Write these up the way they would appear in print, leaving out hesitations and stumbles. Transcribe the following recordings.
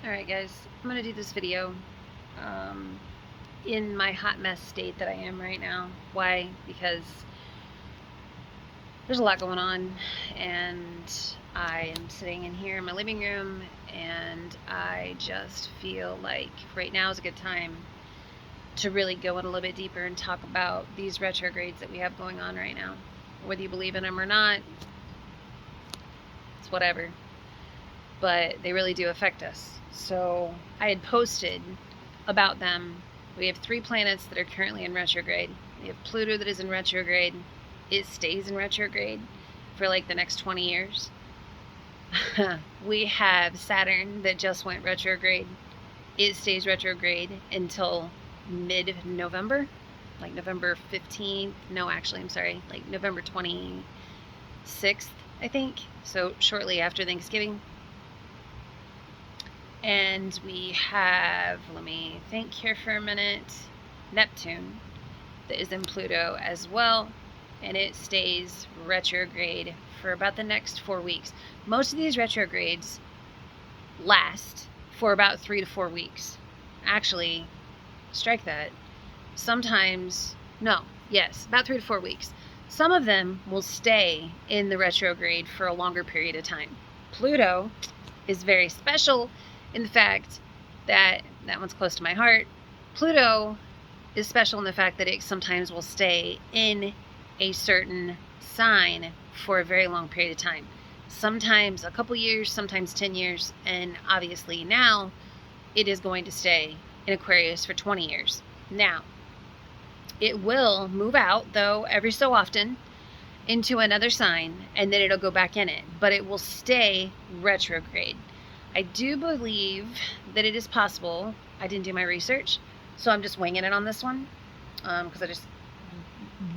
Alright guys, I'm going to do this video in my hot mess state that I am right now. Why? Because there's a lot going on and I am sitting in here in my living room and I just feel like right now is a good time to really go in a little bit deeper and talk about these retrogrades that we have going on right now. Whether you believe in them or not, it's whatever. But they really do affect us. So I had posted about them. We have 3 planets that are currently in retrograde. We have Pluto that is in retrograde. It stays in retrograde for like the next 20 years. We have Saturn that just went retrograde. It stays retrograde until mid-November, like November 15th. No, actually, I'm sorry, like November 26th, I think. So shortly after Thanksgiving. And we have, let me think here for a minute, Neptune that is in Pluto as well, and it stays retrograde for about the next 4 weeks. Most of these retrogrades last for about 3 to 4 weeks. Actually, strike that. Sometimes, no, yes, about 3 to 4 weeks. Some of them will stay in the retrograde for a longer period of time. Pluto is very special in the fact that one's close to my heart. Pluto is special in the fact that it sometimes will stay in a certain sign for a very long period of time. Sometimes a couple years, sometimes 10 years, and obviously now it is going to stay in Aquarius for 20 years. Now, it will move out, though, every so often into another sign, and then it'll go back in it, but it will stay retrograde. I do believe that it is possible. I didn't do my research, so I'm just winging it on this one because I just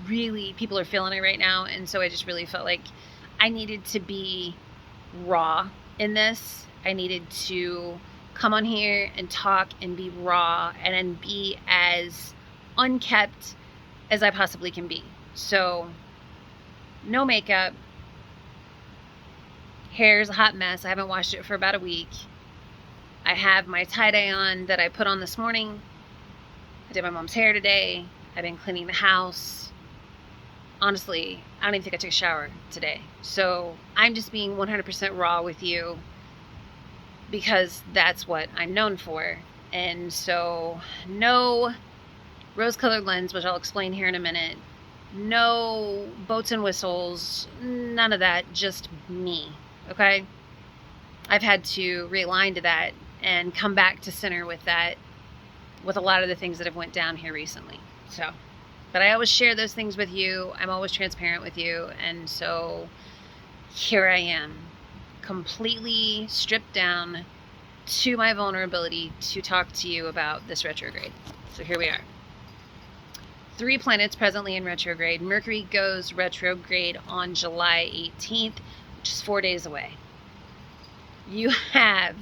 really, people are feeling it right now, and so I just really felt like I needed to be raw in this. I needed to come on here and talk and be raw and then be as unkept as I possibly can be. So, no makeup. Hair's a hot mess. I haven't washed it for about a week. I have my tie-dye on that I put on this morning. I did my mom's hair today. I've been cleaning the house. Honestly, I don't even think I took a shower today. So I'm just being 100% raw with you because that's what I'm known for. And so no rose-colored lens, which I'll explain here in a minute. No boats and whistles. None of that. Just me. Okay? I've had to realign to that and come back to center with that, with a lot of the things that have went down here recently. So, but I always share those things with you. I'm always transparent with you. And so here I am, completely stripped down to my vulnerability to talk to you about this retrograde. So here we are. 3 planets presently in retrograde. Mercury goes retrograde on July 18th, which is 4 days away. You have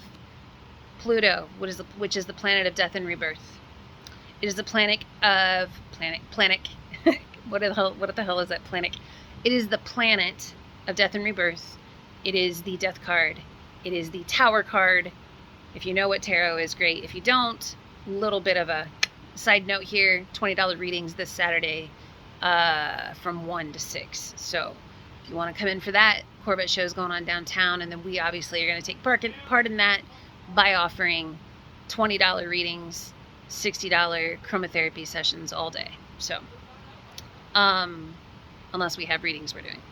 Pluto, which is the planet of death and rebirth. It is the planet of what the hell is that planet? It is the planet of death and rebirth. It is the death card. It is the tower card. If you know what tarot is, great. If you don't, little bit of a side note here, $20 readings this Saturday from 1 to 6. So if you want to come in for that, Corbett show's going on downtown, and then we obviously are going to take part in that by offering $20 readings, $60 chromotherapy sessions all day. So, unless we have readings we're doing.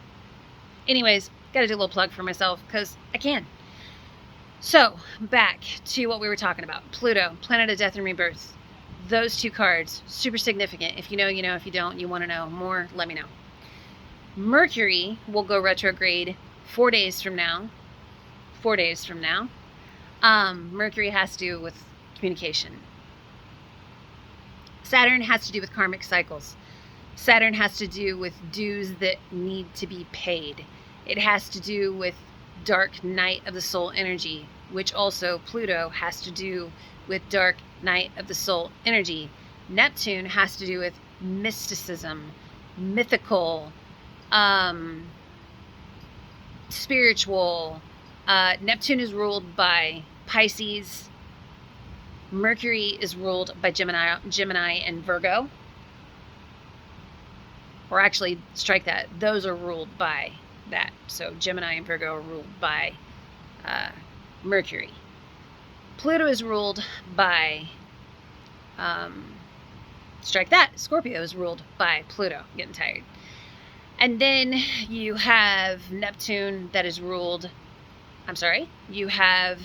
Anyways, got to do a little plug for myself because I can. So, back to what we were talking about. Pluto, planet of death and rebirth. Those 2 cards, super significant. If you know, you know. If you don't, you want to know more, let me know. Mercury will go retrograde 4 days from now. 4 days from now. Mercury has to do with communication. Saturn has to do with karmic cycles. Saturn has to do with dues that need to be paid. It has to do with dark night of the soul energy, which also Pluto has to do with dark night of the soul energy. Neptune has to do with mysticism, mythical, spiritual. Neptune is ruled by Pisces, Mercury is ruled by Gemini and Virgo. Or actually, strike that. Those are ruled by that. So Gemini and Virgo are ruled by Mercury. Pluto is ruled by, strike that. Scorpio is ruled by Pluto. I'm getting tired. And then you have Neptune that is ruled, you have,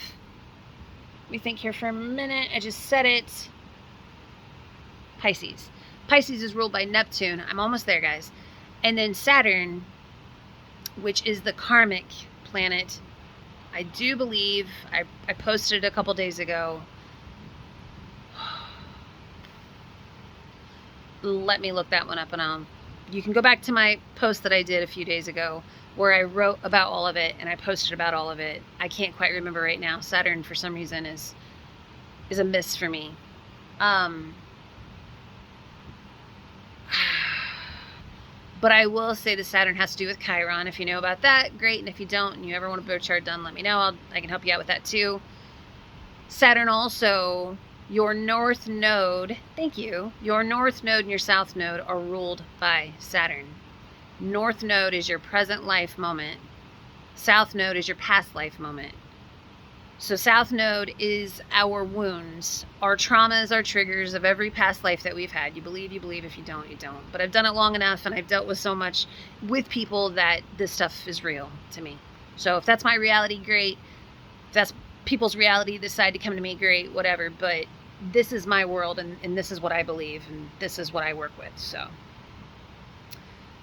let me think here for a minute. I just said it. Pisces. Pisces is ruled by Neptune. I'm almost there, guys. And then Saturn, which is the karmic planet. I do believe, I posted it a couple days ago. Let me look that one up, and you can go back to my post that I did a few days ago where I wrote about all of it and I posted about all of it. I can't quite remember right now. Saturn, for some reason, is a miss for me. But I will say the Saturn has to do with Chiron. If you know about that, great. And if you don't and you ever want a birth chart done, let me know. I can help you out with that too. Saturn also, your north node, thank you, your north node and your south node are ruled by Saturn. North node is your present life moment. South node is your past life moment. So South node is our wounds, our traumas, our triggers of every past life that we've had. You believe. If you don't, you don't. But I've done it long enough and I've dealt with so much with people that this stuff is real to me. So if that's my reality, great. If that's people's reality, decide to come to me, great, whatever. But this is my world and this is what I believe and this is what I work with. So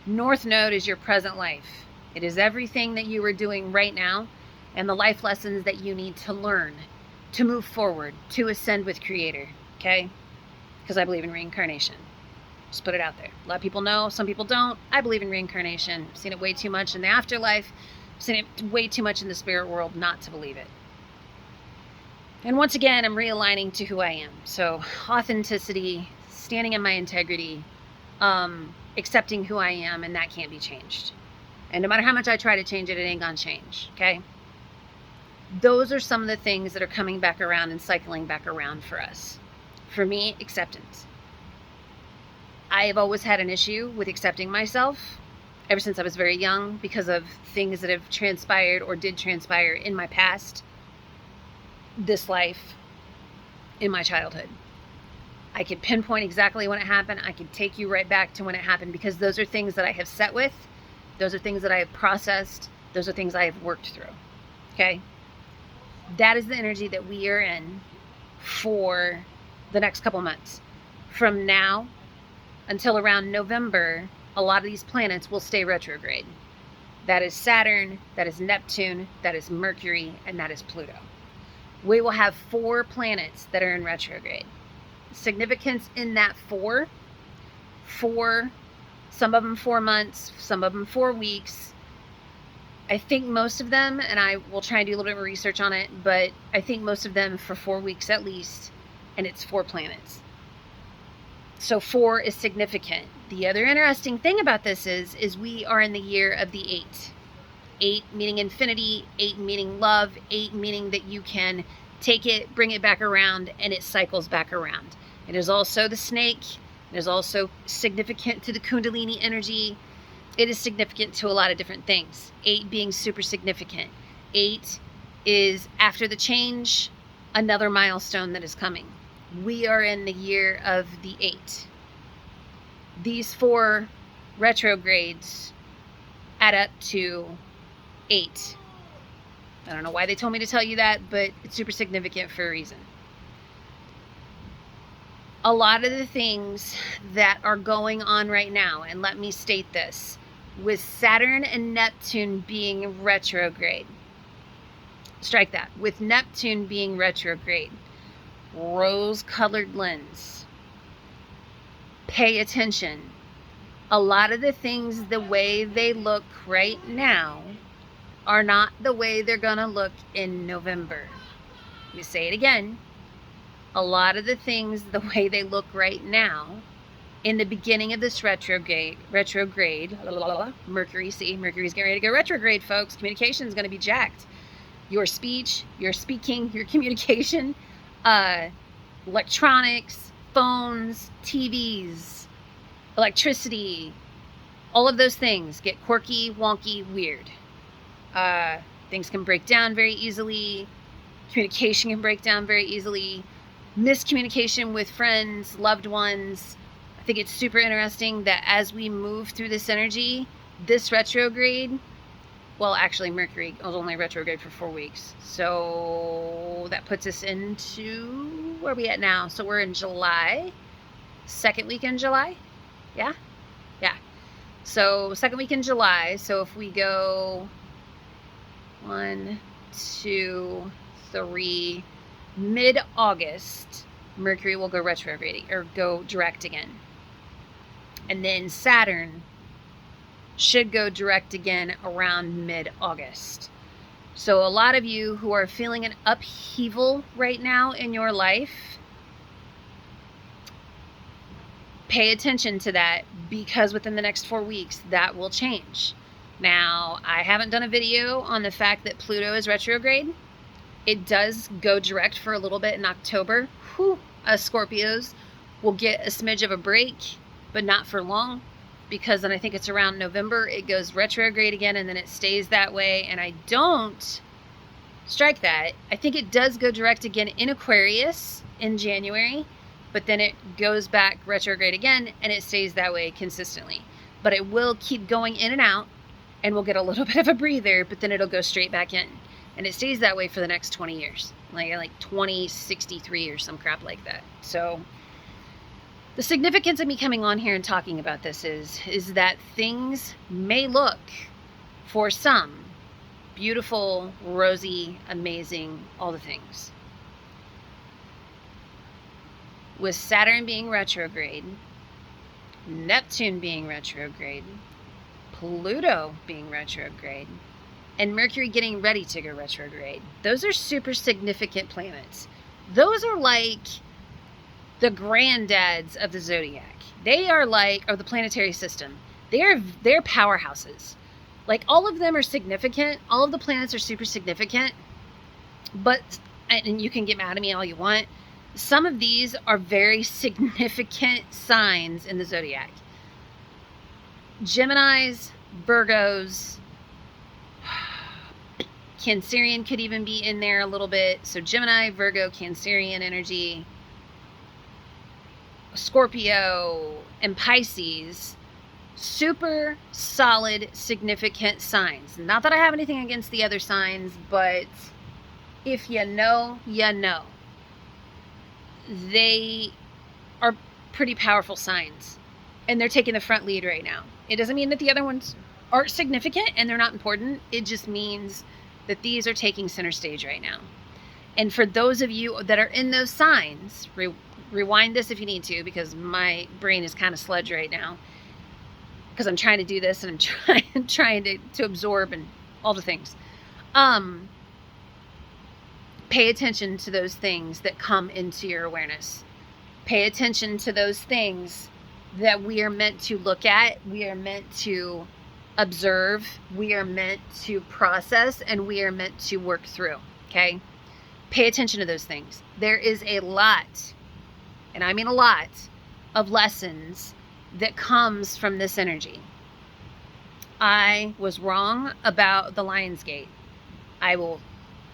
North node is your present life. It is everything that you are doing right now and the life lessons that you need to learn to move forward, to ascend with Creator, okay? Because I believe in reincarnation. Just put it out there. A lot of people know, some people don't. I believe in reincarnation. I've seen it way too much in the afterlife. I've seen it way too much in the spirit world not to believe it. And once again, I'm realigning to who I am. So authenticity, standing in my integrity, accepting who I am, and that can't be changed. And no matter how much I try to change it, it ain't gonna change, okay? Those are some of the things that are coming back around and cycling back around for us. For me, acceptance. I have always had an issue with accepting myself ever since I was very young because of things that have transpired or did transpire in my past, this life, in my childhood. I could pinpoint exactly when it happened. I could take you right back to when it happened because those are things that I have set with. Those are things that I have processed. Those are things I have worked through. Okay? That is the energy that we are in for the next couple months. From now until around November, a lot of these planets will stay retrograde. That is Saturn, that is Neptune, that is Mercury, and that is Pluto. We will have 4 planets that are in retrograde. Significance in that 4, some of them 4 months, some of them 4 weeks. I think most of them, and I will try and do a little bit more research on it, but I think most of them for 4 weeks at least, and it's 4 planets. So 4 is significant. The other interesting thing about this is we are in the year of the 8. 8 meaning infinity, 8 meaning love, 8 meaning that you can take it, bring it back around, and it cycles back around. It is also the snake. It is also significant to the Kundalini energy. It is significant to a lot of different things. 8 being super significant. 8 is, after the change, another milestone that is coming. We are in the year of the 8. These 4 retrogrades add up to 8. I don't know why they told me to tell you that, but it's super significant for a reason. A lot of the things that are going on right now, and let me state this, with Saturn and Neptune being retrograde, strike that, with Neptune being retrograde, rose-colored lens, pay attention. A lot of the things, the way they look right now, are not the way they're gonna look in November. Let me say it again. A lot of the things, the way they look right now, in the beginning of this retrograde, Mercury's getting ready to go retrograde, folks. Communication is going to be jacked. Your speech, your speaking, your communication, electronics, phones, TVs, electricity, all of those things get quirky, wonky, weird. Things can break down very easily. Communication can break down very easily. Miscommunication with friends, loved ones. I think it's super interesting that as we move through this energy, this retrograde, well, actually Mercury was only retrograde for 4 weeks. So that puts us into, where are we at now? So we're in July, second week in July. Yeah. So second week in July. So if we go 1, 2, 3, mid-August, Mercury will go retrograde or go direct again. And then Saturn should go direct again around mid-August. So a lot of you who are feeling an upheaval right now in your life, pay attention to that, because within the next 4 weeks, that will change. Now, I haven't done a video on the fact that Pluto is retrograde. It does go direct for a little bit in October. Us Scorpios will get a smidge of a break, but not for long, because then I think it's around November, it goes retrograde again, and then it stays that way. And I don't strike that. I think it does go direct again in Aquarius in January, but then it goes back retrograde again, and it stays that way consistently. But it will keep going in and out, and we'll get a little bit of a breather, but then it'll go straight back in. And it stays that way for the next 20 years, like 2063 or some crap like that. So the significance of me coming on here and talking about this is that things may look, for some, beautiful, rosy, amazing, all the things. With Saturn being retrograde, Neptune being retrograde, Pluto being retrograde, and Mercury getting ready to go retrograde, those are super significant planets. Those are like the granddads of the zodiac. They are like, of the planetary system. They're powerhouses. Like, all of them are significant. All of the planets are super significant. But, and you can get mad at me all you want, some of these are very significant signs in the zodiac. Geminis, Virgos, Cancerian could even be in there a little bit. So Gemini, Virgo, Cancerian energy, Scorpio, and Pisces, super solid, significant signs. Not that I have anything against the other signs, but if you know, you know. They are pretty powerful signs, and they're taking the front lead right now. It doesn't mean that the other ones aren't significant and they're not important. It just means that these are taking center stage right now. And for those of you that are in those signs, rewind this if you need to, because my brain is kind of sludge right now, because I'm trying to do this and I'm trying to absorb and all the things. Pay attention to those things that come into your awareness. Pay attention to those things that we are meant to look at, we are meant to observe, we are meant to process, and we are meant to work through, okay? Pay attention to those things. There is a lot, and I mean a lot, of lessons that comes from this energy. I was wrong about the Lion's Gate. I will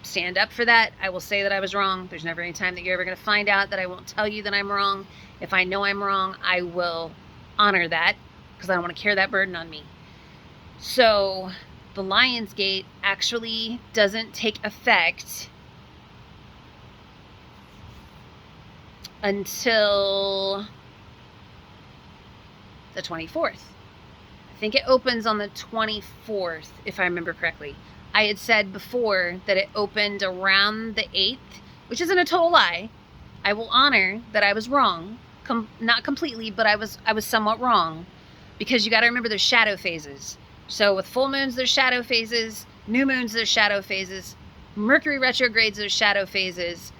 stand up for that. I will say that I was wrong. There's never any time that you're ever going to find out that I won't tell you that I'm wrong. If I know I'm wrong, I will honor that, because I don't want to carry that burden on me. So the Lion's Gate actually doesn't take effect until the 24th. I think it opens on the 24th, if I remember correctly. I had said before that it opened around the 8th, which isn't a total lie. I will honor that I was wrong. Not completely, but I was somewhat wrong, because you got to remember there's shadow phases. So with full moons, there's shadow phases. New moons, there's shadow phases. Mercury retrogrades, there's shadow phases.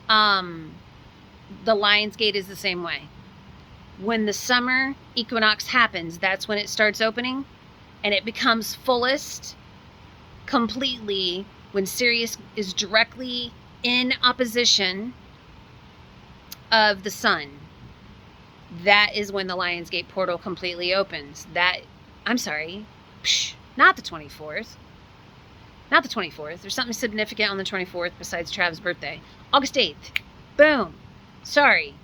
The Lion's Gate is the same way. When the summer equinox happens, that's when it starts opening, and it becomes fullest completely when Sirius is directly in opposition of the sun, that is when the Lionsgate portal completely opens. I'm sorry, not the 24th. Not the 24th. There's something significant on the 24th besides Trav's birthday. August 8th. Boom. Sorry.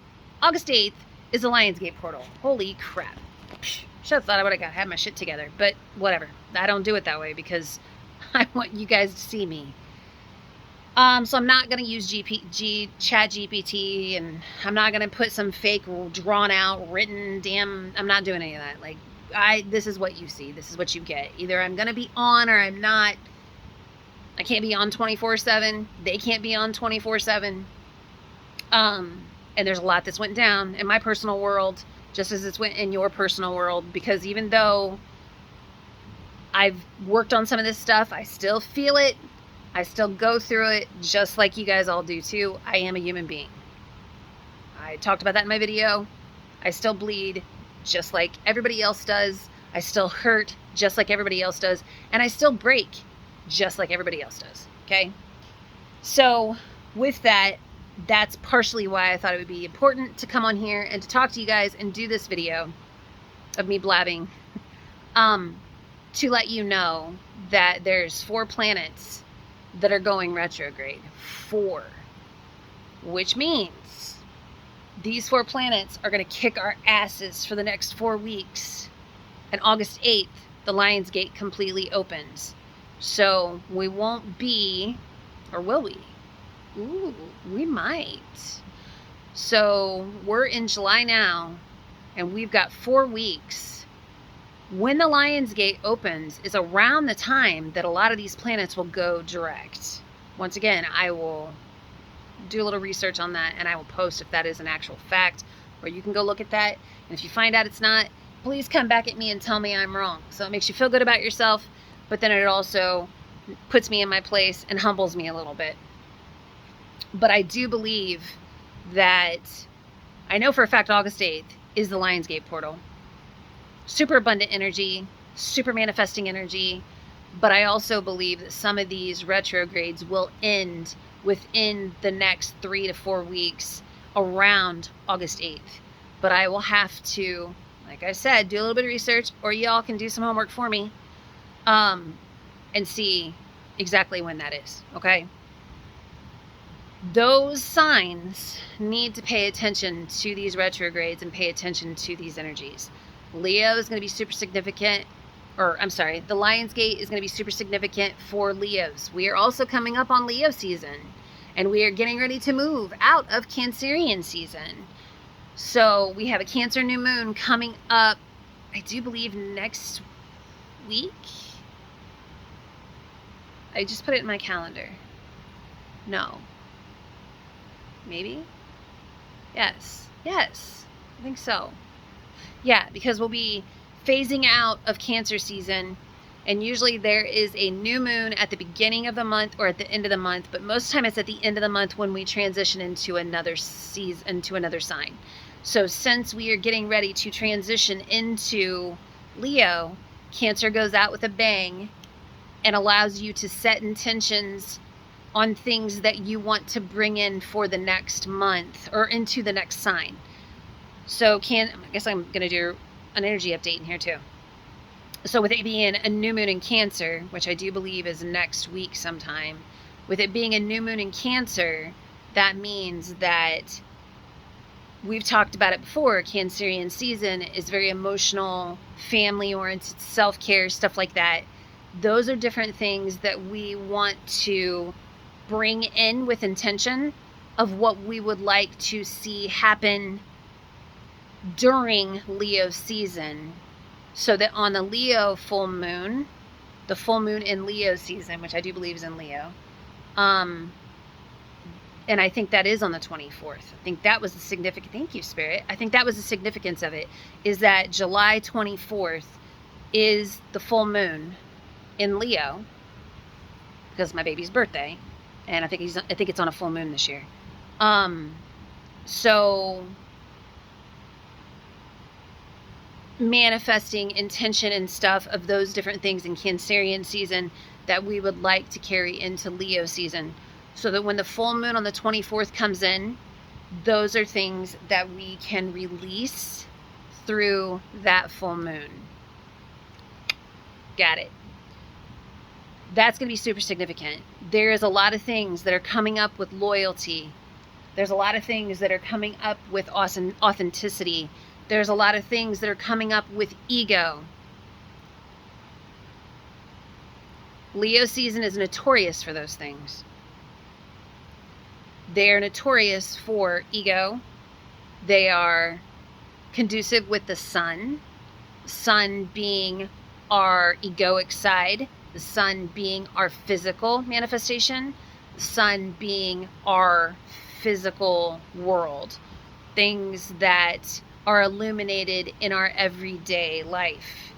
August 8th is the Lionsgate portal. Holy crap. Should have thought I would have had my shit together. But whatever. I don't do it that way because I want you guys to see me. So I'm not going to use Chat GPT, and I'm not going to put some fake drawn out written I'm not doing any of that. Like, this is what you see. This is what you get. Either I'm going to be on or I'm not. I can't be on 24/7. They can't be on 24/7. And there's a lot that's went down in my personal world, just as it's went in your personal world, because even though I've worked on some of this stuff, I still feel it. I still go through it, just like you guys all do too. I am a human being. I talked about that in my video. I still bleed, just like everybody else does. I still hurt, just like everybody else does. And I still break, just like everybody else does. Okay? So with that, that's partially why I thought it would be important to come on here and to talk to you guys and do this video of me blabbing, to let you know that there's 4 planets that are going retrograde. 4. Which means these 4 planets are going to kick our asses for the next 4 weeks. And August 8th, the Lionsgate completely opens. So we won't be, or will we? Ooh, we might. So we're in July now, and we've got 4 weeks. When the Lionsgate opens is around the time that a lot of these planets will go direct. Once again, I will do a little research on that, and I will post if that is an actual fact, or you can go look at that. And if you find out it's not, please come back at me and tell me I'm wrong. So it makes you feel good about yourself, but then it also puts me in my place and humbles me a little bit. But I do believe that, I know for a fact August 8th is the Lionsgate portal. Super abundant energy, super manifesting energy. But I also believe that some of these retrogrades will end within the next 3 to 4 weeks around August 8th. But I will have to, like I said, do a little bit of research, or y'all can do some homework for me, and see exactly when that is, okay? Those signs need to pay attention to these retrogrades and pay attention to these energies. Leo is going to be super significant, or I'm sorry, the Lionsgate is going to be super significant for Leos. We are also coming up on Leo season, and we are getting ready to move out of Cancerian season. So we have a Cancer new moon coming up, I do believe next week. I just put it in my calendar. No. Maybe? Yes. Yes. I think so. Yeah, because we'll be phasing out of Cancer season, and usually there is a new moon at the beginning of the month or at the end of the month, but most of the time it's at the end of the month when we transition into another season, into another sign. So since we are getting ready to transition into Leo, Cancer goes out with a bang and allows you to set intentions on things that you want to bring in for the next month or into the next sign. So I guess I'm going to do an energy update in here too. So with it being a new moon in Cancer, which I do believe is next week sometime, with it being a new moon in Cancer, that means that we've talked about it before. Cancerian season is very emotional, family-oriented, self-care, stuff like that. Those are different things that we want to bring in with intention of what we would like to see happen during Leo season, so that on the Leo full moon, the full moon in Leo season, which I do believe is in Leo, and I think that is on the 24th. I think that was the significant, thank you, Spirit. I think that was the significance of it, is that July 24th is the full moon in Leo, because my baby's birthday, and I think it's on a full moon this year. So manifesting intention and stuff of those different things in Cancerian season that we would like to carry into Leo season, so that when the full moon on the 24th comes in, those are things that we can release through that full moon. Got it. That's going to be super significant. There is a lot of things that are coming up with loyalty. There's a lot of things that are coming up with authenticity. There's a lot of things that are coming up with ego. Leo season is notorious for those things. They are notorious for ego. They are conducive with the sun being our egoic side, the sun being our physical manifestation, the sun being our physical world, things that are illuminated in our everyday life.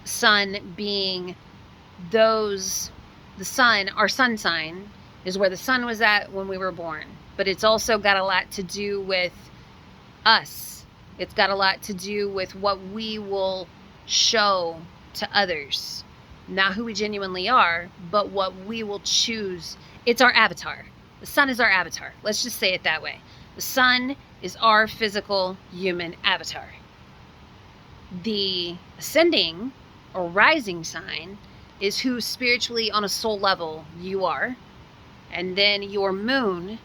Sun being those, the sun, our sun sign is where the sun was at when we were born, but it's also got a lot to do with us. It's got a lot to do with what we will show to others. Not who we genuinely are, but what we will choose. It's our avatar. The sun is our avatar. Let's just say it that way. The sun is our physical human avatar. The ascending or rising sign is who spiritually on a soul level you are. And then your moon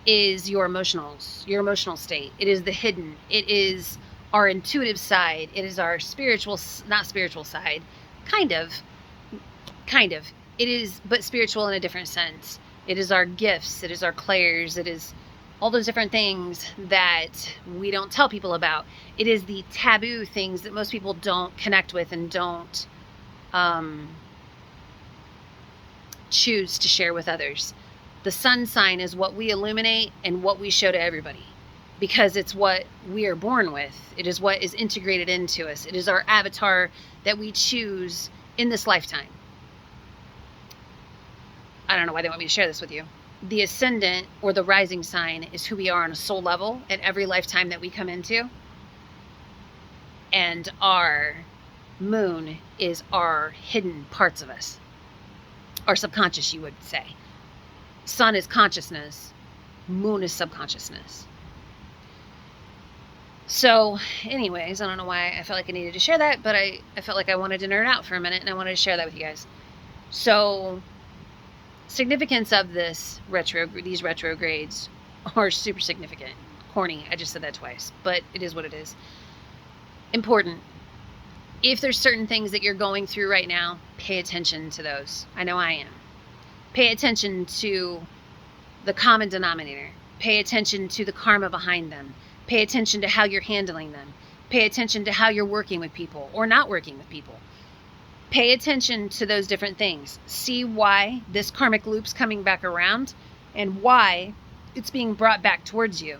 is your emotional state. It is the hidden. It is our intuitive side. It is our spiritual, not spiritual side. Kind of. It is, but spiritual in a different sense. It is our gifts. It is our clairs. It is all those different things that we don't tell people about. It is the taboo things that most people don't connect with and don't choose to share with others. The sun sign is what we illuminate and what we show to everybody, because it's what we are born with. It is what is integrated into us. It is our avatar that we choose in this lifetime. I don't know why they want me to share this with you. The ascendant or the rising sign is who we are on a soul level at every lifetime that we come into. And our moon is our hidden parts of us. Our subconscious, you would say. Sun is consciousness. Moon is subconsciousness. So, anyways, I don't know why I felt like I needed to share that, but I felt like I wanted to nerd out for a minute, and I wanted to share that with you guys. So, significance of these retrogrades are super significant. Corny, I just said that twice, but it is what it is. Important. If there's certain things that you're going through right now, pay attention to those. I know I am. Pay attention to the common denominator. Pay attention to the karma behind them. Pay attention to how you're handling them. Pay attention to how you're working with people or not working with people. Pay attention to those different things. See why this karmic loop's coming back around and why it's being brought back towards you.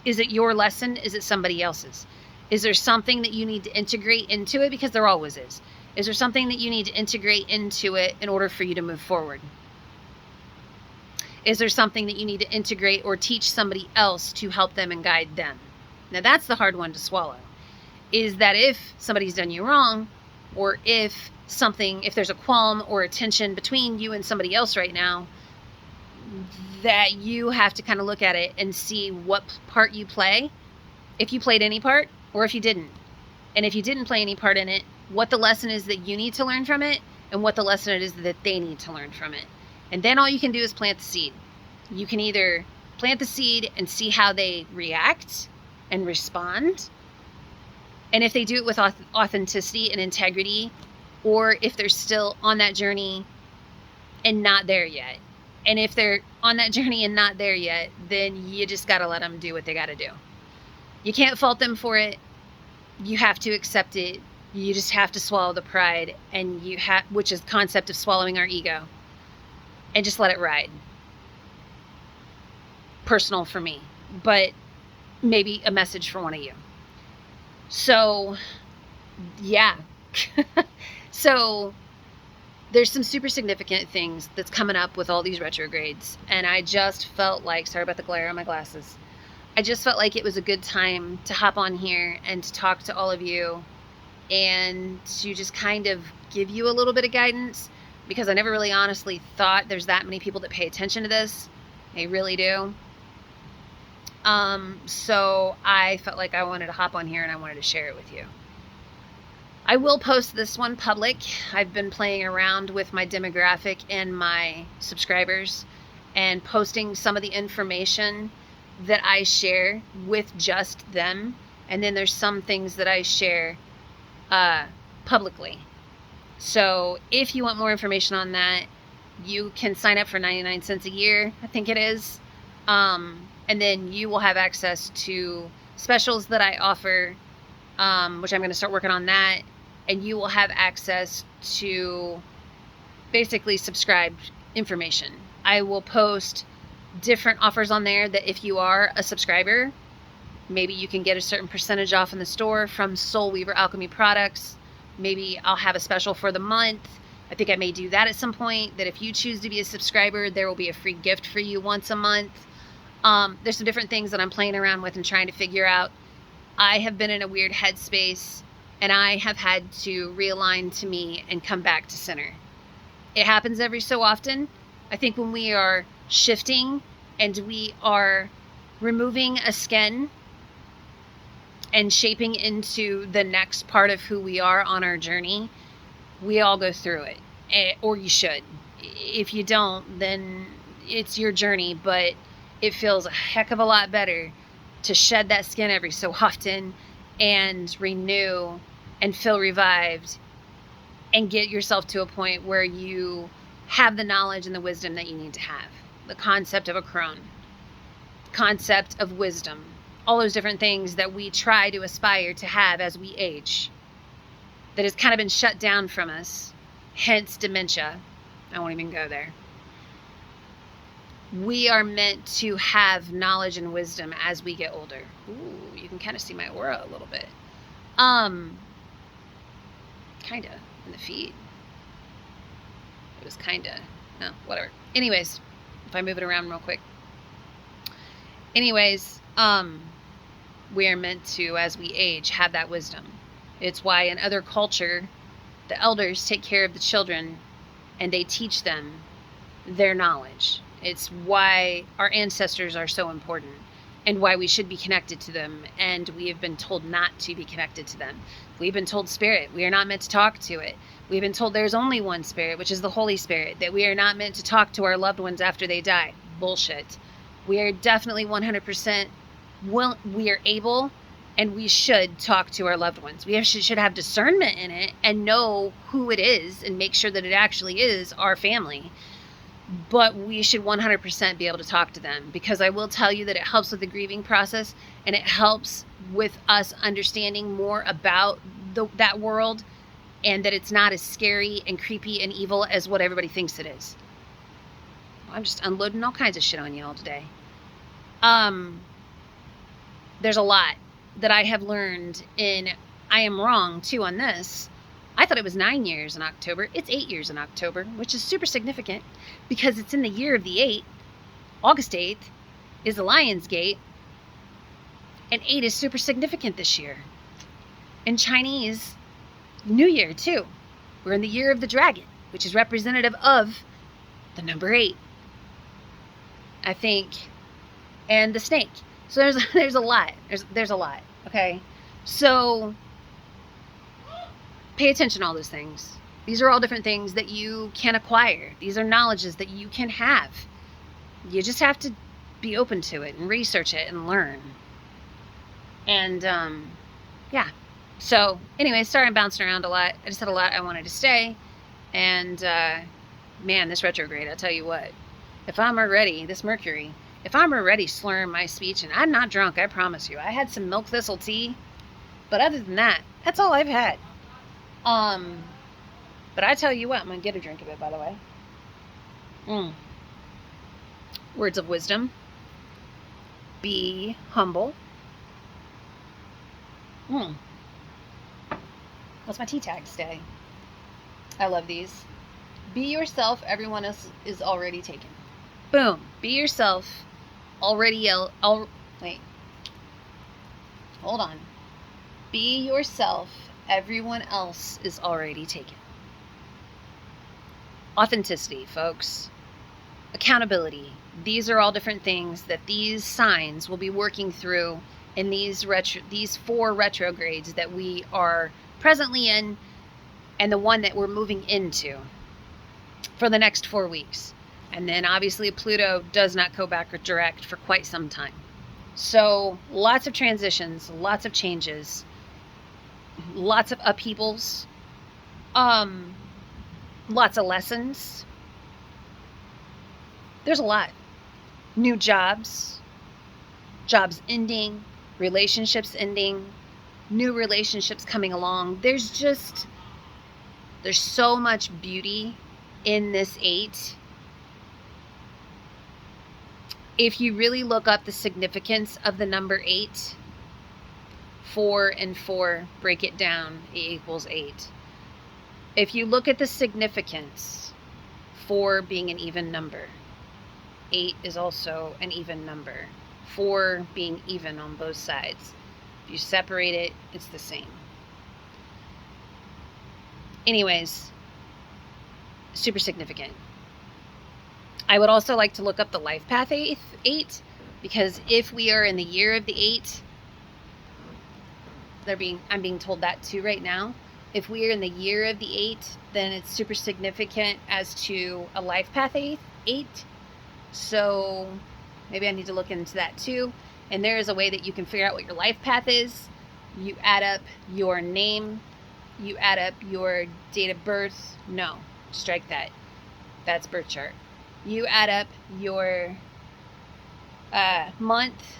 Is it your lesson? Is it somebody else's? Is there something that you need to integrate into it? Because there always is. Is there something that you need to integrate into it in order for you to move forward? Is there something that you need to integrate or teach somebody else to help them and guide them? Now that's the hard one to swallow. Is that if somebody's done you wrong, or if there's a qualm or a tension between you and somebody else right now, that you have to kind of look at it and see what part you play, if you played any part or if you didn't. And if you didn't play any part in it, what the lesson is that you need to learn from it and what the lesson it is that they need to learn from it. And then all you can do is plant the seed. You can either plant the seed and see how they react and respond. And if they do it with authenticity and integrity, or if they're still on that journey and not there yet. And if they're on that journey and not there yet, then you just got to let them do what they got to do. You can't fault them for it. You have to accept it. You just have to swallow the pride, and which is the concept of swallowing our ego, and just let it ride. Personal for me, but maybe a message for one of you. So, yeah. So, there's some super significant things that's coming up with all these retrogrades, and I just felt like, sorry about the glare on my glasses, I just felt like it was a good time to hop on here and to talk to all of you and to just kind of give you a little bit of guidance, because I never really honestly thought there's that many people that pay attention to this. They really do. So I felt like I wanted to hop on here and I wanted to share it with you. I will post this one public. I've been playing around with my demographic and my subscribers and posting some of the information that I share with just them. And then there's some things that I share publicly. So if you want more information on that, you can sign up for 99 cents a year, I think it is. And then you will have access to specials that I offer, which I'm going to start working on that. And you will have access to basically subscribed information. I will post different offers on there that if you are a subscriber, maybe you can get a certain percentage off in the store from Soul Weaver Alchemy products. Maybe I'll have a special for the month. I think I may do that at some point, that if you choose to be a subscriber, there will be a free gift for you once a month. There's some different things that I'm playing around with and trying to figure out. I have been in a weird headspace, and I have had to realign to me and come back to center. It happens every so often. I think when we are shifting and we are removing a skin and shaping into the next part of who we are on our journey, we all go through it, or you should. If you don't, then it's your journey, but it feels a heck of a lot better to shed that skin every so often and renew and feel revived and get yourself to a point where you have the knowledge and the wisdom that you need to have. The concept of a crone, concept of wisdom, all those different things that we try to aspire to have as we age, that has kind of been shut down from us, hence dementia. I won't even go there. We are meant to have knowledge and wisdom as we get older. Ooh, you can kind of see my aura a little bit. Kind of in the feed. It was kind of, no, whatever. Anyways, if I move it around real quick. Anyways, we are meant to, as we age, have that wisdom. It's why in other culture, the elders take care of the children and they teach them their knowledge. It's why our ancestors are so important and why we should be connected to them. And we have been told not to be connected to them. We've been told spirit. We are not meant to talk to it. We've been told there's only one spirit, which is the Holy Spirit, that we are not meant to talk to our loved ones after they die. Bullshit. We are definitely 100%, we are able and we should talk to our loved ones. We should have discernment in it and know who it is and make sure that it actually is our family. But we should 100% be able to talk to them, because I will tell you that it helps with the grieving process, and it helps with us understanding more about that world, and that it's not as scary and creepy and evil as what everybody thinks it is. I'm just unloading all kinds of shit on y'all today. There's a lot that I have learned, and I am wrong too on this. I thought it was 9 years in October. It's 8 years in October, which is super significant because it's in the year of the 8. August 8th is the Lion's Gate, and 8 is super significant this year. In Chinese New Year too, we're in the year of the dragon, which is representative of the number 8, I think, and the snake. So there's a lot. There's a lot. Okay, so pay attention to all those things. These are all different things that you can acquire. These are knowledges that you can have. You just have to be open to it and research it and learn. And yeah. So anyway, sorry I'm bouncing around a lot. I just had a lot I wanted to say. And man, this retrograde, I'll tell you what. If I'm already, this Mercury, if I'm already slurring my speech, and I'm not drunk, I promise you. I had some milk thistle tea. But other than that, that's all I've had. But I tell you what, I'm going to get a drink of it, by the way. Words of wisdom. Be humble. What's my tea tag today? I love these. Be yourself, everyone else is already taken. Boom. Be yourself, wait. Hold on. Be yourself, everyone else is already taken. Authenticity, folks. Accountability. These are all different things that these signs will be working through in these 4 retrogrades that we are presently in, and the one that we're moving into for the next 4 weeks. And then obviously Pluto does not go back direct for quite some time. So lots of transitions, lots of changes, lots of upheavals, lots of lessons. There's a lot. New jobs, jobs ending, relationships ending, new relationships coming along. There's so much beauty in this 8. If you really look up the significance of the number 8, 4 and 4, break it down, it equals 8. If you look at the significance, 4 being an even number, 8 is also an even number, 4 being even on both sides. If you separate it, it's the same. Anyways, super significant. I would also like to look up the life path 8, because if we are in the year of the 8, I'm being told that too right now. If we are in the year of the 8, then it's super significant as to a life path 8. So maybe I need to look into that too. And there is a way that you can figure out what your life path is. You add up your name, you add up your date of birth. No, strike that. That's birth chart. You add up your month,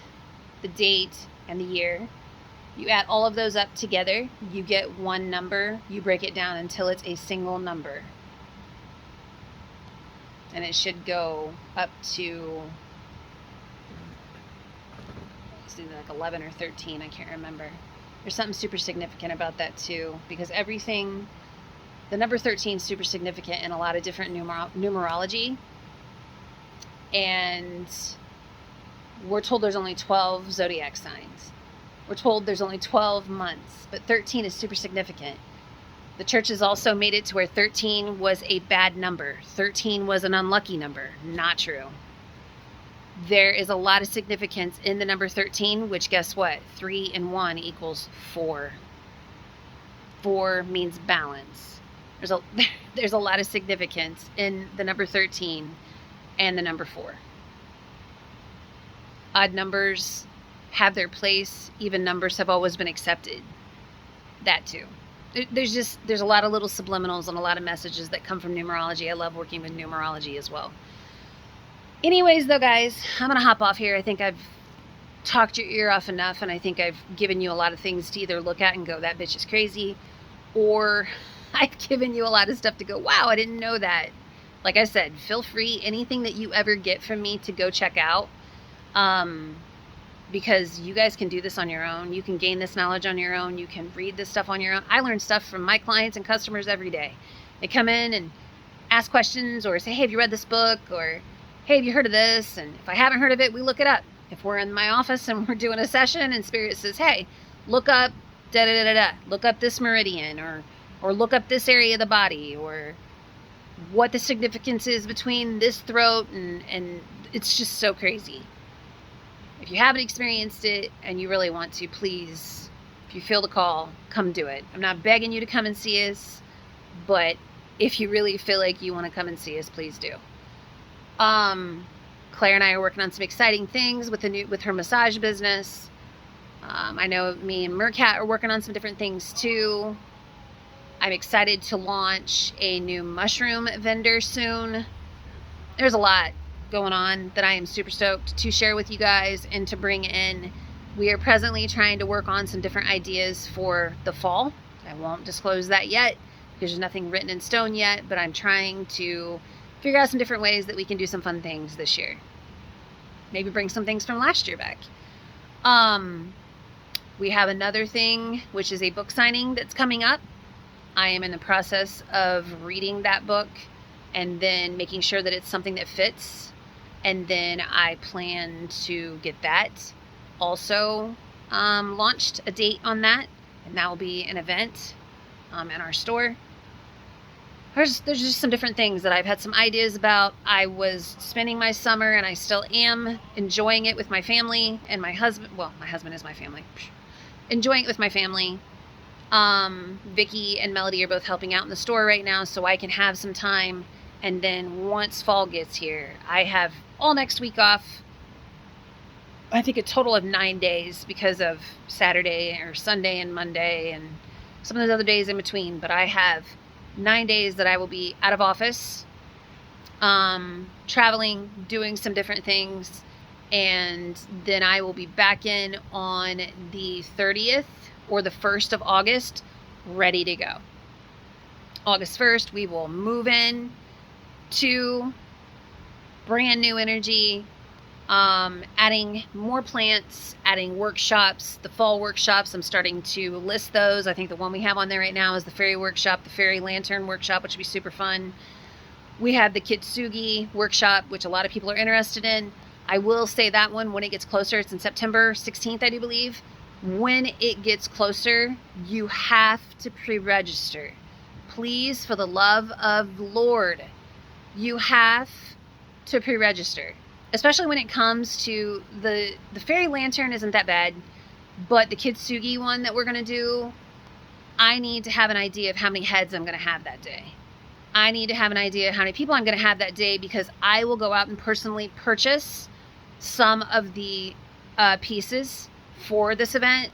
the date, and the year. You add all of those up together, you get one number. You break it down until it's a single number. And it should go up to, it's either like 11 or 13, I can't remember. There's something super significant about that too, because everything, the number 13 is super significant in a lot of different numerology. And we're told there's only 12 zodiac signs. We're told there's only 12 months, but 13 is super significant. The church has also made it to where 13 was a bad number. 13 was an unlucky number. Not true. There is a lot of significance in the number 13, which guess what? 3 and 1 equals 4. 4 means balance. There's a lot of significance in the number 13 and the number 4. Odd numbers have their place. Even numbers have always been accepted. That too. There's a lot of little subliminals and a lot of messages that come from numerology. I love working with numerology as well. Anyways, though, guys, I'm going to hop off here. I think I've talked your ear off enough, and I think I've given you a lot of things to either look at and go, that bitch is crazy, or I've given you a lot of stuff to go, wow, I didn't know that. Like I said, feel free, anything that you ever get from me, to go check out, because you guys can do this on your own. You can gain this knowledge on your own. You can read this stuff on your own. I learn stuff from my clients and customers every day. They come in and ask questions or say, hey, have you read this book? Or, hey, have you heard of this? And if I haven't heard of it, we look it up. If we're in my office and we're doing a session and Spirit says, hey, look up da-da-da-da-da, look up this meridian, or look up this area of the body, or what the significance is between this throat, and it's just so crazy. If you haven't experienced it and you really want to, please, if you feel the call, come do it. I'm not begging you to come and see us, but if you really feel like you want to come and see us, please do. Claire and I are working on some exciting things with her massage business. I know me and Mercat are working on some different things too. I'm excited to launch a new mushroom vendor soon. There's a lot going on that I am super stoked to share with you guys and to bring in. We are presently trying to work on some different ideas for the fall. I won't disclose that yet because there's nothing written in stone yet, but I'm trying to figure out some different ways that we can do some fun things this year. Maybe bring some things from last year back. We have another thing, which is a book signing that's coming up. I am in the process of reading that book and then making sure that it's something that fits. And then I plan to get that also launched, a date on that. And that will be an event in our store. there's just some different things that I've had some ideas about. I was spending my summer, and I still am enjoying it with my family and my husband. Well, my husband is my family. Enjoying it with my family. Vicky and Melody are both helping out in the store right now, so I can have some time. And then once fall gets here, I have all next week off. I think a total of 9 days because of Saturday or Sunday and Monday and some of those other days in between. But I have 9 days that I will be out of office, traveling, doing some different things. And then I will be back in on the 30th or the 1st of August, ready to go. August 1st, we will move in to brand new energy, adding more plants, adding workshops, the fall workshops. I'm starting to list those. I think the one we have on there right now is the fairy workshop, the fairy lantern workshop, which will be super fun. We have the Kitsugi workshop, which a lot of people are interested in. I will say that one, when it gets closer, it's in September 16th, I do believe. When it gets closer, you have to pre-register. Please, for the love of the Lord, you have to pre-register. Especially when it comes to the fairy lantern isn't that bad, but the Kitsugi one that we're going to do, I need to have an idea of how many heads I'm going to have that day. I need to have an idea of how many people I'm going to have that day, because I will go out and personally purchase some of the pieces for this event.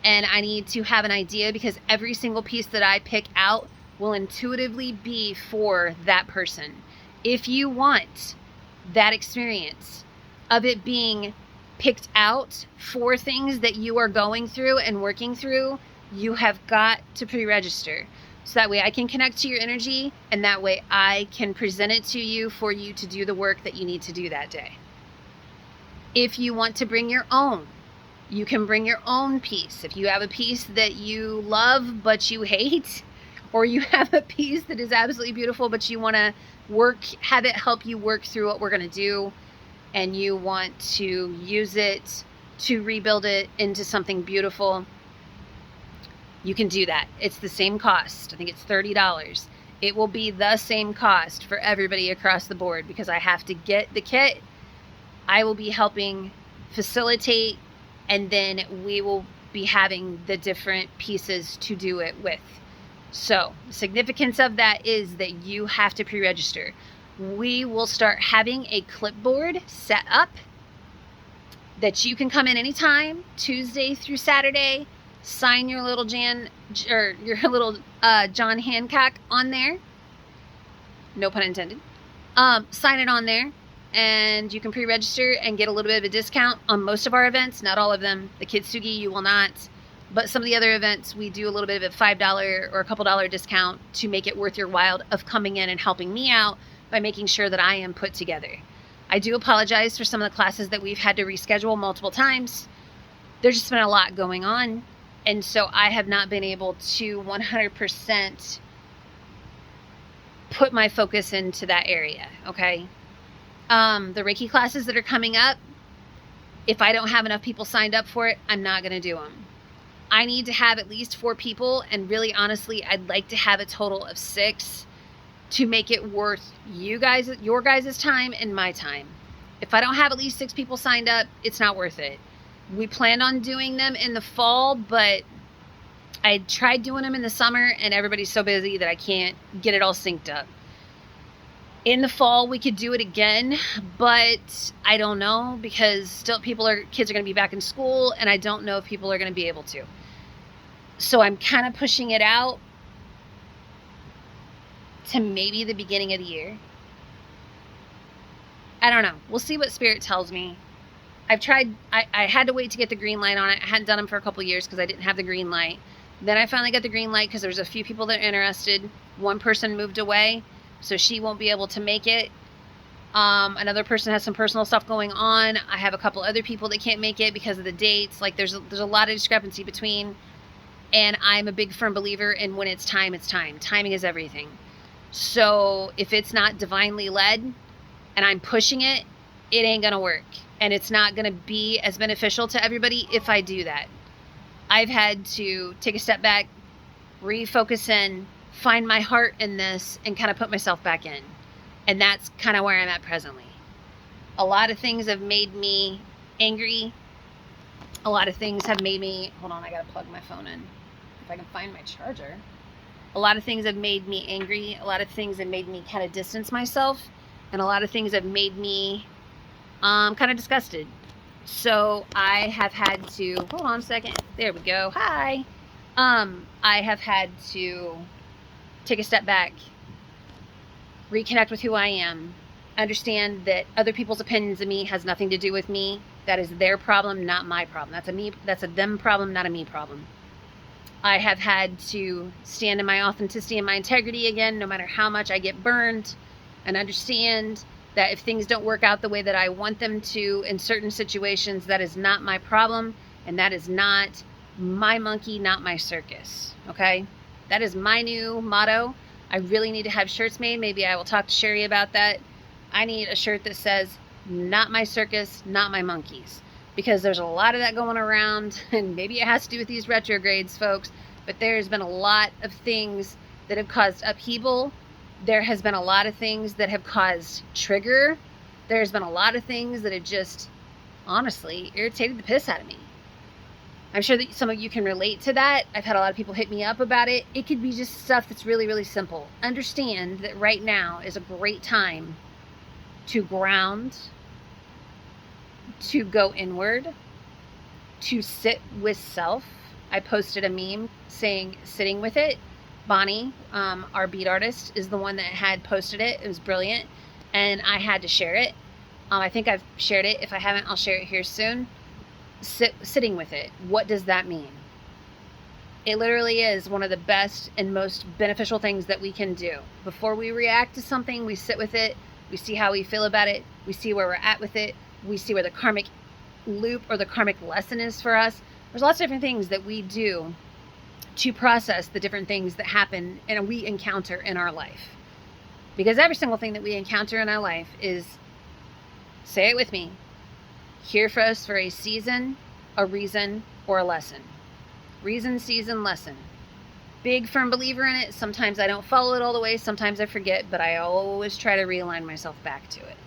And I need to have an idea, because every single piece that I pick out will intuitively be for that person. If you want that experience of it being picked out for things that you are going through and working through, you have got to pre-register. So that way I can connect to your energy, and that way I can present it to you for you to do the work that you need to do that day. If you want to bring your own, you can bring your own piece. If you have a piece that you love but you hate, or you have a piece that is absolutely beautiful but you want to have it help you work through what we're going to do, and you want to use it to rebuild it into something beautiful, you can do that. It's the same cost. I think it's $30. It will be the same cost for everybody across the board, because I have to get the kit. I will be helping facilitate, and then we will be having the different pieces to do it with. So, the significance of that is that you have to pre-register. We will start having a clipboard set up that you can come in anytime, Tuesday through Saturday, sign your little John Hancock on there. No pun intended. Sign it on there, and you can pre-register and get a little bit of a discount on most of our events. Not all of them. The Kitsugi, you will not. But some of the other events, we do a little bit of a $5 or a couple dollar discount to make it worth your while of coming in and helping me out by making sure that I am put together. I do apologize for some of the classes that we've had to reschedule multiple times. There's just been a lot going on, and so I have not been able to 100% put my focus into that area, okay? The Reiki classes that are coming up, if I don't have enough people signed up for it, I'm not going to do them. I need to have at least 4 people, and really honestly, I'd like to have a total of 6 to make it worth your guys' time and my time. If I don't have at least 6 people signed up, it's not worth it. We planned on doing them in the fall, but I tried doing them in the summer, and everybody's so busy that I can't get it all synced up. In the fall, we could do it again, but I don't know, because still kids are going to be back in school, and I don't know if people are going to be able to. So I'm kind of pushing it out to maybe the beginning of the year. I don't know. We'll see what Spirit tells me. I've tried, I had to wait to get the green light on it. I hadn't done them for a couple years because I didn't have the green light. Then I finally got the green light because there was a few people that are interested. One person moved away, so she won't be able to make it. Another person has some personal stuff going on. I have a couple other people that can't make it because of the dates. Like there's a lot of discrepancy between, and I'm a big firm believer in when it's time, it's time. Timing is everything. So if it's not divinely led and I'm pushing it, it ain't gonna work. And it's not gonna be as beneficial to everybody if I do that. I've had to take a step back, refocus in, find my heart in this and kind of put myself back in. And that's kind of where I'm at presently. A lot of things have made me angry. A lot of things have made me, hold on, I gotta plug my phone in if I can find my charger. A lot of things have made me angry. A lot of things have made me kind of distance myself. And a lot of things have made me kind of disgusted. So I have had to, hold on a second. There we go. Hi. I have had to take a step back, reconnect with who I am, understand that other people's opinions of me has nothing to do with me. That is their problem, not my problem. That's a them problem, not a me problem. I have had to stand in my authenticity and my integrity again, no matter how much I get burned, and understand that if things don't work out the way that I want them to in certain situations, that is not my problem, and that is not my monkey, not my circus, okay? That is my new motto. I really need to have shirts made. Maybe I will talk to Sherry about that. I need a shirt that says, not my circus, not my monkeys. Because there's a lot of that going around, and maybe it has to do with these retrogrades, folks, but there's been a lot of things that have caused upheaval. There has been a lot of things that have caused trigger. There's been a lot of things that have just, honestly, irritated the piss out of me. I'm sure that some of you can relate to that. I've had a lot of people hit me up about it. It could be just stuff that's really, really simple. Understand that right now is a great time to ground, to go inward, to sit with self. I posted a meme saying sitting with it. Bonnie, our beat artist, is the one that had posted it. It was brilliant, and I had to share it. I think I've shared it. If I haven't, I'll share it here soon. Sitting with it. What does that mean? It literally is one of the best and most beneficial things that we can do. Before we react to something, we sit with it. We see how we feel about it. We see where we're at with it. We see where the karmic loop or the karmic lesson is for us. There's lots of different things that we do to process the different things that happen and we encounter in our life. Because every single thing that we encounter in our life is, say it with me, here for us for a season, a reason, or a lesson. Reason, season, lesson. Big firm believer in it. Sometimes I don't follow it all the way. Sometimes I forget, but I always try to realign myself back to it.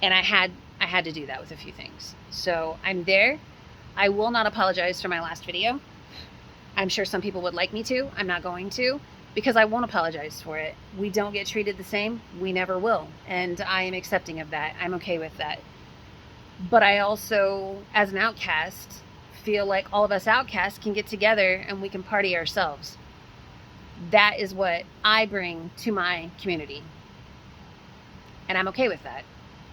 And I had to do that with a few things. So I'm there. I will not apologize for my last video. I'm sure some people would like me to. I'm not going to, because I won't apologize for it. We don't get treated the same. We never will. And I am accepting of that. I'm okay with that. But I also, as an outcast, feel like all of us outcasts can get together and we can party ourselves. That is what I bring to my community. And I'm okay with that.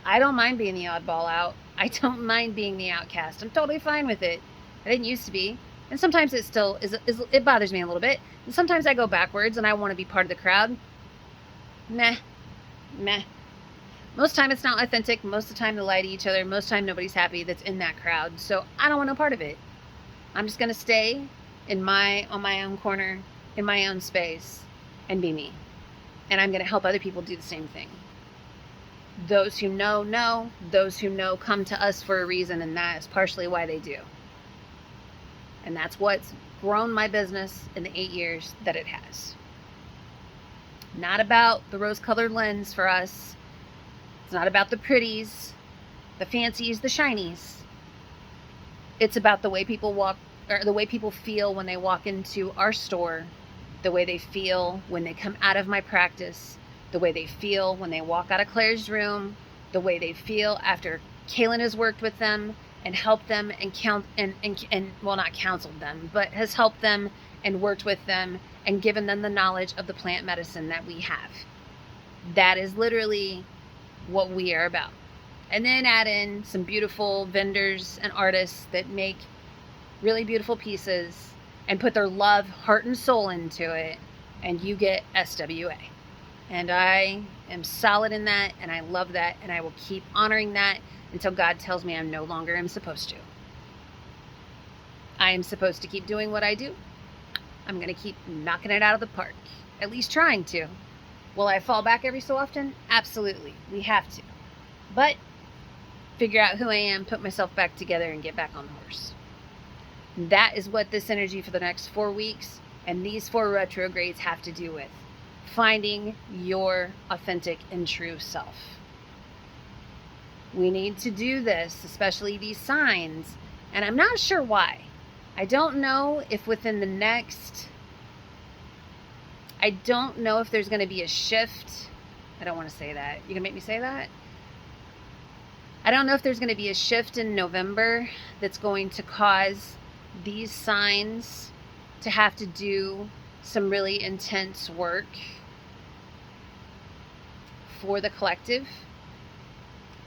I don't mind being the oddball out. I don't mind being the outcast. I'm totally fine with it. I didn't used to be. And sometimes it still is, it bothers me a little bit. And sometimes I go backwards and I want to be part of the crowd. Meh. Most of the time it's not authentic. Most of the time they lie to each other. Most of the time nobody's happy that's in that crowd. So I don't want no part of it. I'm just going to stay on my own corner, in my own space, and be me. And I'm going to help other people do the same thing. Those who know. Those who know come to us for a reason, and that is partially why they do. And that's what's grown my business in the 8 years that it has. Not about the rose-colored lens for us. It's not about the pretties, the fancies, the shinies. It's about the way people walk, or the way people feel when they walk into our store, the way they feel when they come out of my practice, the way they feel when they walk out of Claire's room, the way they feel after Kaylin has worked with them and helped them and well, not counseled them, but has helped them and worked with them and given them the knowledge of the plant medicine that we have. That is literally what we are about. And then add in some beautiful vendors and artists that make really beautiful pieces and put their love, heart, and soul into it, and you get SWA. And I am solid in that, and I love that, and I will keep honoring that until God tells me I'm no longer am supposed to. I am supposed to keep doing what I do. I'm going to keep knocking it out of the park, at least trying to. Will I fall back every so often? Absolutely. We have to. But figure out who I am, put myself back together, and get back on the horse. That is what this energy for the next 4 weeks And these 4 retrogrades have to do with finding your authentic and true self. We need to do this, especially these signs. And I'm not sure why. I don't know if within the next, I don't know if there's going to be a shift. I don't want to say that. You going to make me say that? I don't know if there's going to be a shift in November that's going to cause these signs to have to do some really intense work for the collective.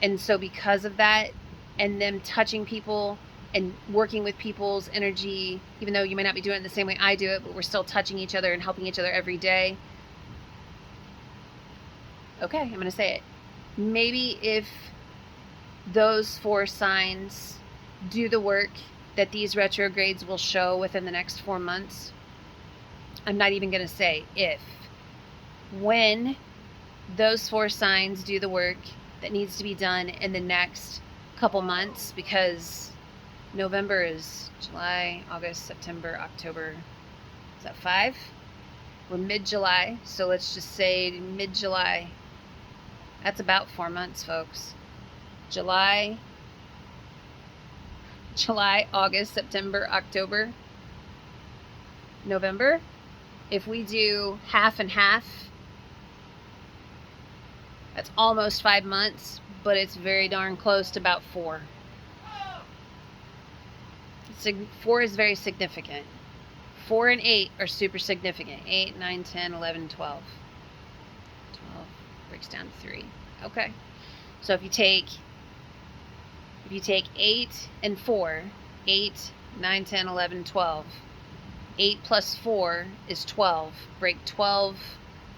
And so because of that, and them touching people and working with people's energy, even though you may not be doing it the same way I do it, but we're still touching each other and helping each other every day. Okay, I'm going to say it. Maybe if those 4 signs do the work that these retrogrades will show within the next 4 months, I'm not even going to say if. When those 4 signs do the work that needs to be done in the next couple months, because November is July, August, September, October. Is that 5? We're mid-July, so let's just say mid-July. That's about 4 months, folks. July, August, September, October, November. If we do half and half, that's almost 5 months, but it's very darn close to about 4. 4 is very significant. 4 and 8 are super significant. 8, 9, 10, 11, 12. 12 breaks down to 3. Okay. So if you take 8 and 4, 8, 9, 10, 11, 12. 8 plus 4 is 12. Break 12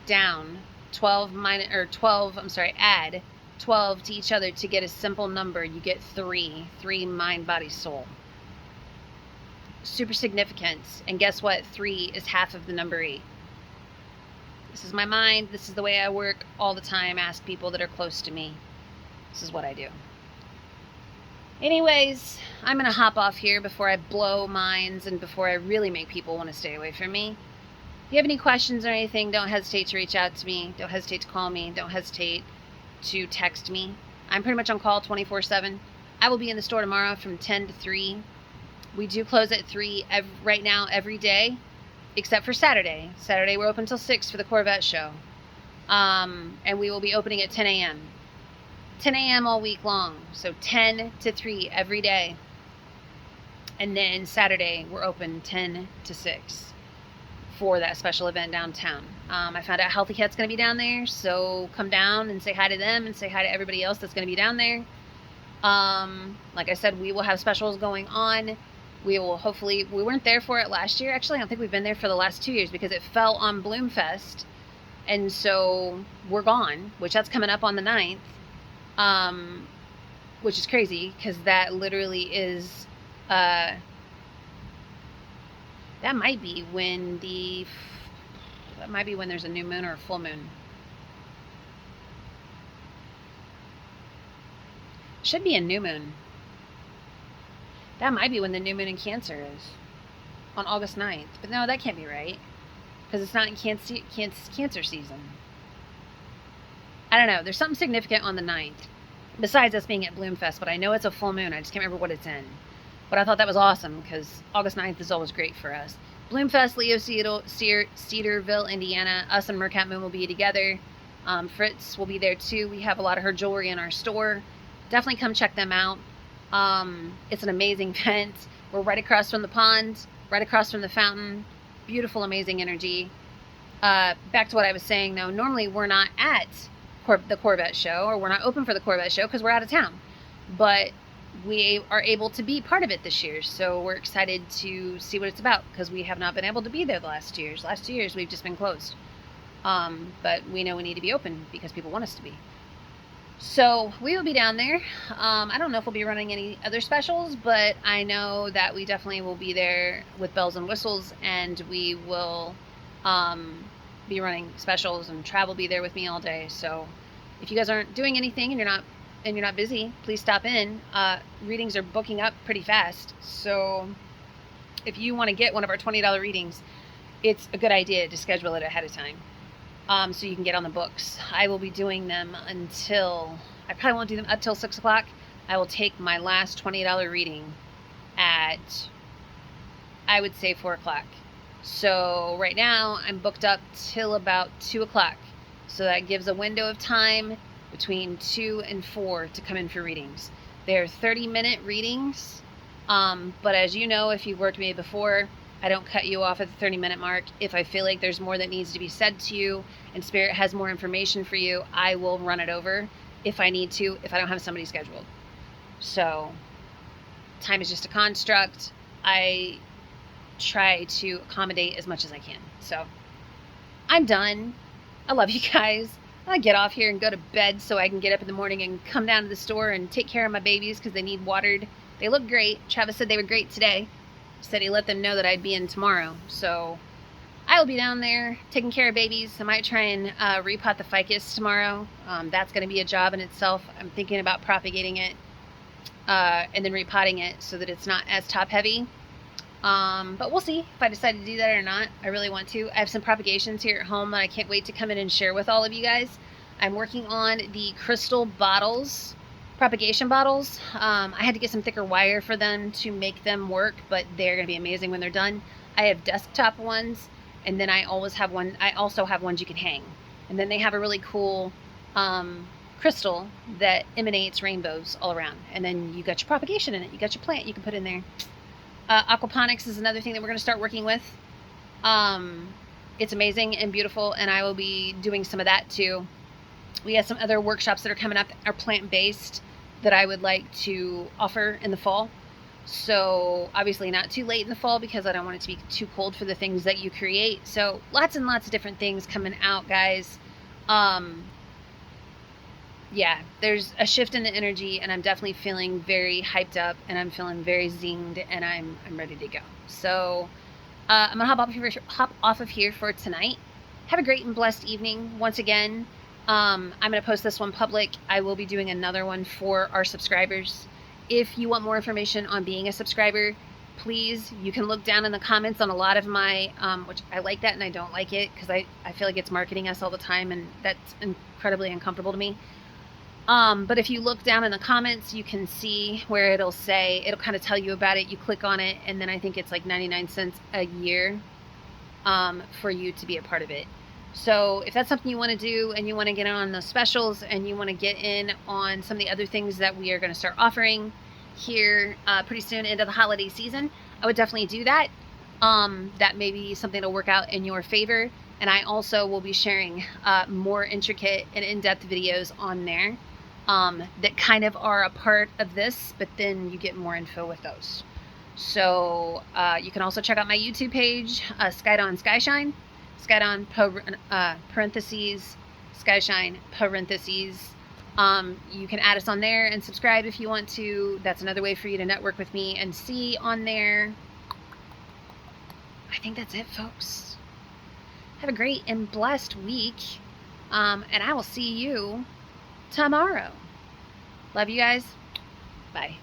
down. 12 minus, or 12, I'm sorry, add 12 to each other to get a simple number. You get 3. 3 mind, body, soul. Super significant. And guess what? 3 is half of the number 8. This is my mind. This is the way I work all the time. Ask people that are close to me. This is what I do. Anyways, I'm going to hop off here before I blow minds and before I really make people want to stay away from me. If you have any questions or anything, don't hesitate to reach out to me. Don't hesitate to call me. Don't hesitate to text me. I'm pretty much on call 24/7. I will be in the store tomorrow from 10 to 3. We do close at 3 right now every day, except for Saturday. Saturday we're open till 6 for the Corvette show. And we will be opening at 10 a.m. 10 a.m. all week long. So 10 to 3 every day. And then Saturday we're open 10 to 6 for that special event downtown. I found out Healthy Cat's going to be down there, so come down and say hi to them and say hi to everybody else that's going to be down there. Like I said, we will have specials going on. We will hopefully, we weren't there for it last year. Actually, I don't think we've been there for the last 2 years because it fell on Bloomfest. And so we're gone, which that's coming up on the 9th. Which is crazy because that literally is, that might be when there's a new moon or a full moon. Should be a new moon. That might be when the new moon in Cancer is. On August 9th. But no, that can't be right. Because it's not in Cancer season. I don't know. There's something significant on the 9th. Besides us being at Bloomfest. But I know it's a full moon. I just can't remember what it's in. But I thought that was awesome. Because August 9th is always great for us. Bloomfest, Leo, Cedarville, Indiana. Us and Mercat Moon will be together. Fritz will be there too. We have a lot of her jewelry in our store. Definitely come check them out. It's an amazing event. We're right across from the pond, right across from the fountain. Beautiful, amazing energy. Back to what I was saying though, normally we're not at the Corvette show, or we're not open for the Corvette show because we're out of town. But we are able to be part of it this year, so we're excited to see what it's about because we have not been able to be there the last 2 years. Last 2 years we've just been closed. But we know we need to be open because people want us to be. So we will be down there. I don't know if we'll be running any other specials, but I know that we definitely will be there with bells and whistles, and we will be running specials, and Trav will be there with me all day. So if you guys aren't doing anything and you're not busy, please stop in. Readings are booking up pretty fast, so if you want to get one of our $20 readings, it's a good idea to schedule it ahead of time, so you can get on the books. I will be doing them until, I probably won't do them up till 6 o'clock. I will take my last $20 reading at, I would say, 4 o'clock. So right now I'm booked up till about 2 o'clock. So that gives a window of time between 2 and 4 to come in for readings. They're 30-minute readings, but as you know, if you've worked with me before, I don't cut you off at the 30-minute mark. If I feel like there's more that needs to be said to you and Spirit has more information for you, I will run it over if I need to, if I don't have somebody scheduled. So time is just a construct. I try to accommodate as much as I can. So I'm done. I love you guys. I get off here and go to bed so I can get up in the morning and come down to the store and take care of my babies because they need watered. They look great. Travis said they were great today. Said he let them know that I'd be in tomorrow. So I will be down there taking care of babies. I might try and repot the ficus tomorrow. That's going to be a job in itself. I'm thinking about propagating it and then repotting it so that it's not as top heavy. But we'll see if I decide to do that or not. I really want to. I have some propagations here at home that I can't wait to come in and share with all of you guys. I'm working on the crystal bottles, propagation bottles. I had to get some thicker wire for them to make them work, but they're going to be amazing when they're done. I have desktop ones, and then I also have ones you can hang. And then they have a really cool crystal that emanates rainbows all around. And then you got your propagation in it. You got your plant you can put in there. Aquaponics is another thing that we're going to start working with. It's amazing and beautiful, and I will be doing some of that too. We have some other workshops that are coming up that are plant-based that I would like to offer in the fall. So obviously not too late in the fall because I don't want it to be too cold for the things that you create. So lots and lots of different things coming out, guys. Yeah, there's a shift in the energy, and I'm definitely feeling very hyped up, and I'm feeling very zinged, and I'm ready to go. So I'm gonna hop off of here for tonight. Have a great and blessed evening. Once again, I'm gonna post this one public. I will be doing another one for our subscribers. If you want more information on being a subscriber, please, you can look down in the comments on a lot of my, which I like that and I don't like it because I feel like it's marketing us all the time, and that's incredibly uncomfortable to me. But if you look down in the comments, you can see where it'll kind of tell you about it. You click on it, and then I think it's like 99 cents a year for you to be a part of it. So if that's something you want to do and you want to get on the specials and you want to get in on some of the other things that we are going to start offering here pretty soon into the holiday season, I would definitely do that. That may be something to work out in your favor. And I also will be sharing more intricate and in-depth videos on there that kind of are a part of this, but then you get more info with those. So you can also check out my YouTube page, Skydon Skyshine, Skydon parentheses, Skyshine parentheses. You can add us on there and subscribe if you want to. That's another way for you to network with me and see on there. I think that's it, folks. Have a great and blessed week, and I will see you tomorrow. Love you guys. Bye.